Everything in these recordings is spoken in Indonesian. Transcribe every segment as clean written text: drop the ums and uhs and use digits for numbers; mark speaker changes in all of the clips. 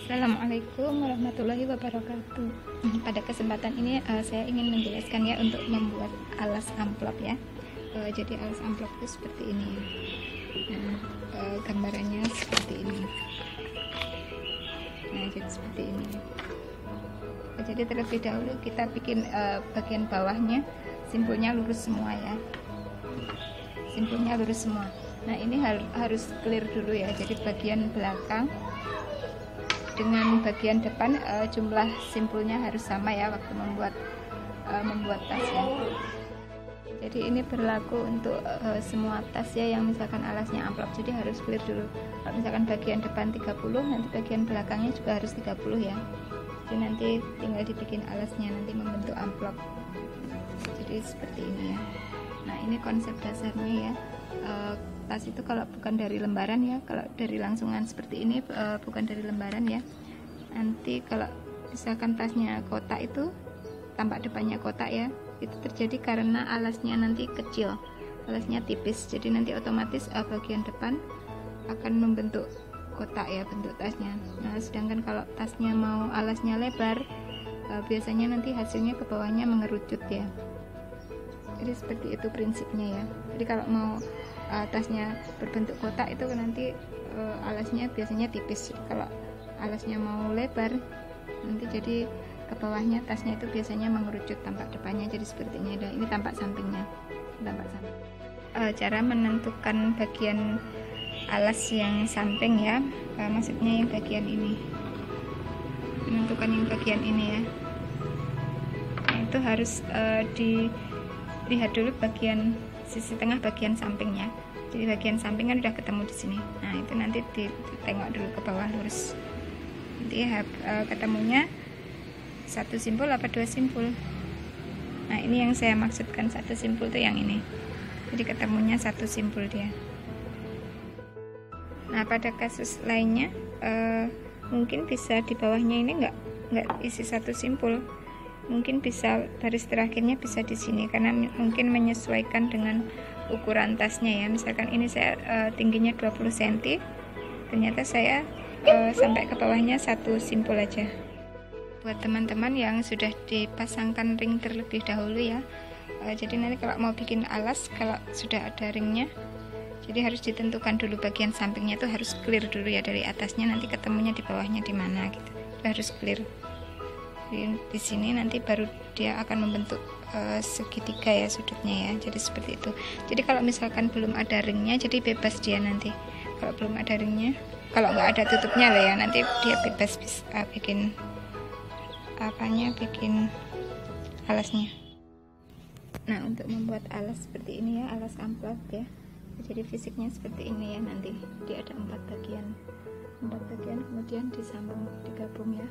Speaker 1: Assalamualaikum warahmatullahi wabarakatuh. Pada kesempatan ini saya ingin menjelaskan ya untuk membuat alas amplop ya. Jadi alas amplop itu seperti ini. Nah, gambarannya seperti ini. Nah, jadi seperti ini. Jadi terlebih dahulu kita bikin bagian bawahnya simpulnya lurus semua ya. Simpulnya lurus semua. Nah, ini harus clear dulu ya. Jadi bagian belakang dengan bagian depan jumlah simpulnya harus sama ya waktu membuat tas ya. Jadi ini berlaku untuk semua tas ya yang misalkan alasnya amplop, jadi harus clear dulu. Kalau misalkan bagian depan 30, nanti bagian belakangnya juga harus 30 ya. Jadi nanti tinggal dibikin alasnya nanti membentuk amplop. Jadi seperti ini ya. Nah, ini konsep dasarnya ya. Tas itu kalau bukan dari lembaran ya, kalau dari langsungan seperti ini bukan dari lembaran ya. Nanti kalau misalkan tasnya kotak itu tampak depannya kotak ya, itu terjadi karena alasnya nanti kecil, alasnya tipis, jadi nanti otomatis bagian depan akan membentuk kotak ya, bentuk tasnya. Nah, sedangkan kalau tasnya mau alasnya lebar, biasanya nanti hasilnya ke bawahnya mengerucut ya. Jadi seperti itu prinsipnya ya. Jadi kalau mau tasnya berbentuk kotak itu nanti alasnya biasanya tipis. Kalau alasnya mau lebar nanti jadi ke bawahnya tasnya itu biasanya mengerucut tampak depannya jadi seperti ini. Dan ini tampak sampingnya, tampak samping. Cara menentukan bagian alas yang samping ya, maksudnya yang bagian ini, menentukan yang bagian ini ya. Nah, itu harus dilihat dulu bagian sisi tengah bagian sampingnya. Jadi bagian samping kan udah ketemu di sini. Nah, itu nanti ditengok dulu ke bawah lurus. Nanti ketemunya satu simpul apa dua simpul. Nah, ini yang saya maksudkan satu simpul itu yang ini. Jadi ketemunya satu simpul dia. Nah, pada kasus lainnya mungkin bisa di bawahnya ini nggak isi satu simpul. Mungkin bisa baris terakhirnya bisa di sini karena mungkin menyesuaikan dengan ukuran tasnya ya. Misalkan ini saya tingginya 20 cm, ternyata saya sampai ke bawahnya satu simpul aja. Buat teman-teman yang sudah dipasangkan ring terlebih dahulu ya, jadi nanti kalau mau bikin alas, kalau sudah ada ringnya, jadi harus ditentukan dulu bagian sampingnya itu harus clear dulu ya dari atasnya, nanti ketemunya di bawahnya di mana gitu. Itu harus clear. Di sini nanti baru dia akan membentuk segitiga ya sudutnya ya. Jadi seperti itu. Jadi kalau misalkan belum ada ringnya, jadi bebas dia nanti. Kalau belum ada ringnya, kalau nggak ada tutupnya lah ya, nanti dia bebas bikin bikin alasnya. Nah, untuk membuat alas seperti ini ya, alas amplop ya. Jadi fisiknya seperti ini ya nanti. Dia ada 4 bagian kemudian disambung, digabung ya.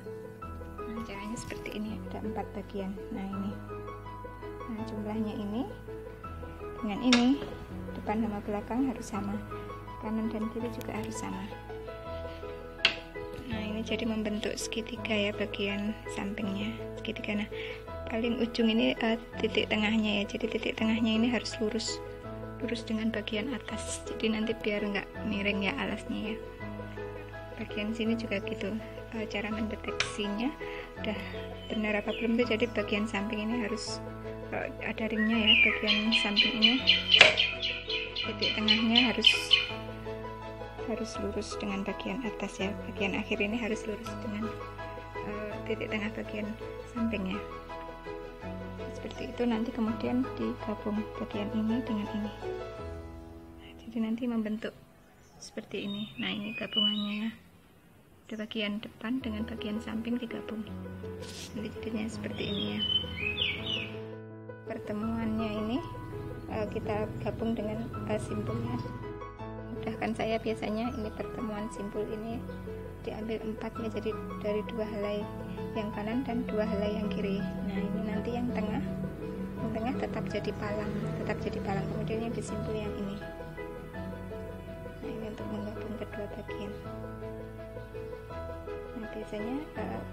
Speaker 1: Nah, caranya seperti ini, ada 4 bagian. Nah, ini. Nah, jumlahnya ini dengan ini, depan sama belakang harus sama, kanan dan kiri juga harus sama. Nah, ini jadi membentuk segitiga ya bagian sampingnya, segitiga. Nah, paling ujung ini titik tengahnya ya. Jadi titik tengahnya ini harus lurus dengan bagian atas. Jadi nanti biar nggak miring ya alasnya ya. Bagian sini juga gitu. Cara mendeteksinya udah benar apa belum tuh, jadi bagian samping ini harus ada ringnya ya, bagian samping ini titik tengahnya harus lurus dengan bagian atas ya, bagian akhir ini harus lurus dengan titik tengah bagian sampingnya. Seperti itu nanti kemudian digabung bagian ini dengan ini. Nah, jadi nanti membentuk seperti ini. Nah, ini gabungannya ya. Ada bagian depan dengan bagian samping digabung, nanti jadinya seperti ini ya. Pertemuannya ini kita gabung dengan simpulnya. Mudahkan saya biasanya ini pertemuan simpul ini diambil 4 ya, jadi dari 2 helai yang kanan dan 2 helai yang kiri. Nah, ini nanti yang tengah tetap jadi palang, kemudian yang disimpul yang ini. Nah, ini untuk menggabung kedua bagian. Biasanya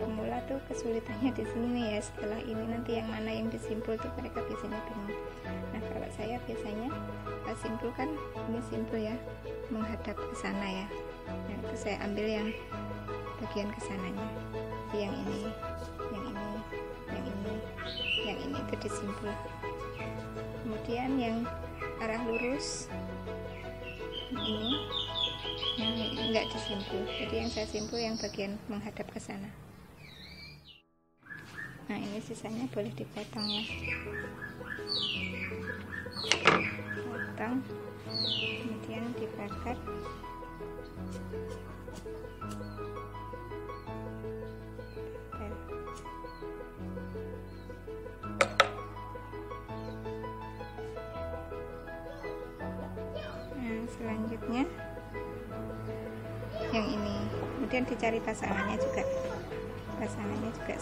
Speaker 1: pemula tuh kesulitannya di sini ya, setelah ini nanti yang mana yang disimpul tuh mereka biasanya bingung. Nah, kalau saya biasanya simpul kan ini simpul ya, menghadap ke sana ya. Nah, itu saya ambil yang bagian kesananya, yang ini, yang ini, yang ini, yang ini itu disimpul. Kemudian yang arah lurus ini, yang enggak disimpul. Jadi yang saya simpul yang bagian menghadap ke sana. Nah, ini sisanya boleh dipotong ya. Potong, kemudian dibakar. Nah, selanjutnya yang ini, kemudian dicari pasangannya juga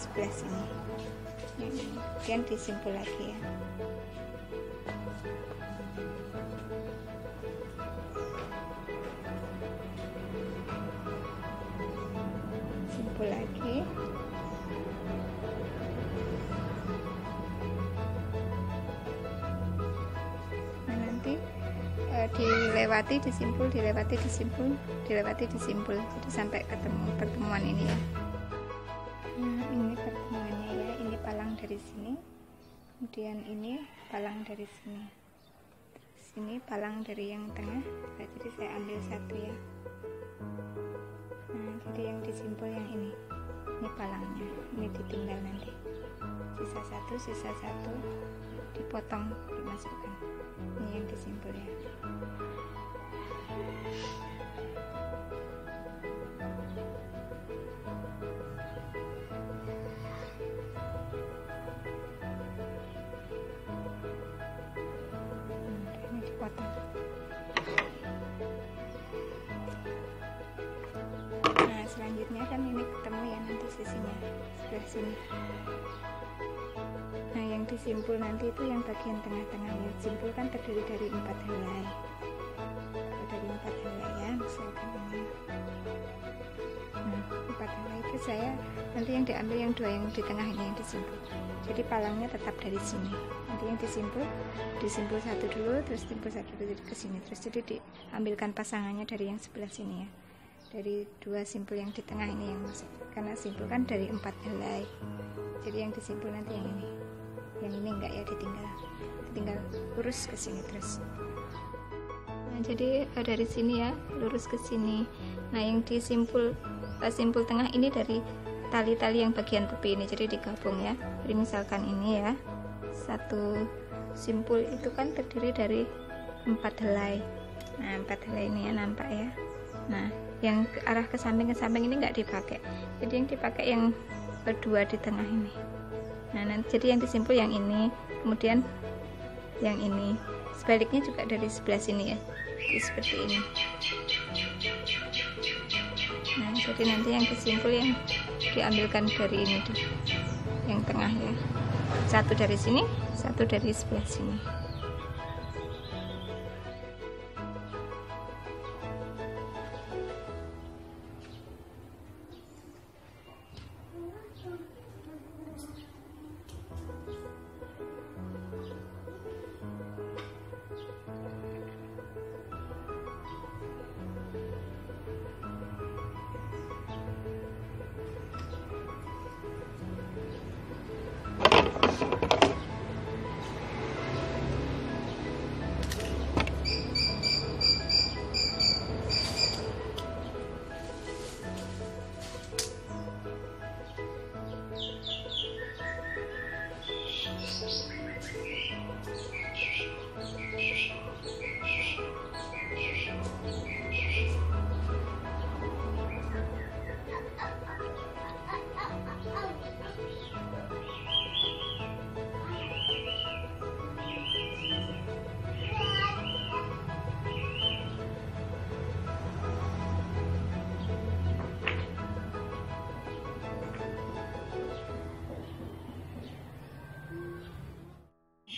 Speaker 1: sebelah sini. Yang ini. Kemudian disimpul lagi ya. Simpul lagi. Nah, nanti dilewati disimpul, dilewati disimpul, dilewati disimpul, jadi sampai ketemu pertemuan ini ya. Nah, ini pertemuannya ya, ini palang dari sini, kemudian ini palang dari sini, terus ini palang dari yang tengah. Nah, jadi saya ambil satu ya. Nah, jadi yang disimpul yang ini palangnya, ini ditinggal nanti, sisa satu dipotong, dimasukkan. Ini yang disimpul ya. Ini dipotong. Nah, selanjutnya kan ini ketemu ya nanti sisinya sebelah sini. Nah, yang disimpul nanti itu yang bagian tengah-tengahnya. Simpul kan terdiri dari 4 helai. Dari 4 helai ya, misalkan ini. Nah, 4 helai itu saya nanti yang diambil yang 2 yang di tengah ini yang disimpul. Jadi palangnya tetap dari sini. Nanti yang disimpul satu dulu, terus simpul satu dulu ke sini. Terus jadi diambilkan pasangannya dari yang sebelah sini ya. Dari 2 simpul yang di tengah ini yang masuk. Karena simpul kan dari 4 helai. Jadi yang disimpul nanti yang ini. Yang ini enggak ya, ditinggal lurus ke sini terus. Nah, jadi dari sini ya lurus ke sini. Nah, yang disimpul simpul tengah ini dari tali-tali yang bagian tepi ini, jadi digabung ya. Jadi misalkan ini ya, satu simpul itu kan terdiri dari 4 helai. Nah, 4 helai ini ya, nampak ya. Nah, yang ke arah ke samping ini enggak dipakai. Jadi yang dipakai yang kedua di tengah ini. Nah, nanti jadi yang disimpul yang ini, kemudian yang ini. Sebaliknya juga dari sebelah sini ya, jadi seperti ini. Nah, jadi nanti yang disimpul yang diambilkan dari ini tuh, yang tengah ya. Satu dari sini, satu dari sebelah sini.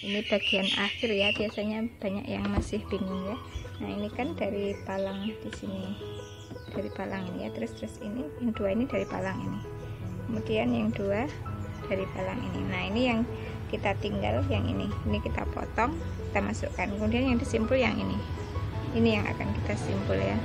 Speaker 1: Ini bagian akhir ya, biasanya banyak yang masih bingung ya. Nah, ini kan dari palang di sini, dari palang ini ya, terus ini yang 2 ini dari palang ini, kemudian yang 2 dari palang ini. Nah, ini yang kita tinggal, yang ini kita potong, kita masukkan, kemudian yang disimpul yang ini yang akan kita simpul ya.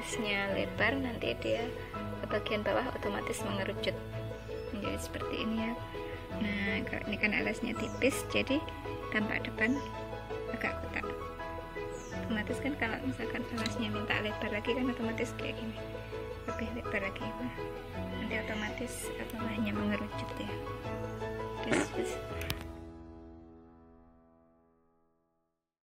Speaker 1: alasnya lebar, nanti dia ke bagian bawah otomatis mengerucut menjadi seperti ini ya. Nah, kalau ini kan alasnya tipis, jadi tampak depan agak kotak. Otomatis kan kalau misalkan alasnya minta lebar lagi kan otomatis kayak gini, lebih lebar lagi. Nah, nanti otomatis bawahnya mengerucut ya. Terus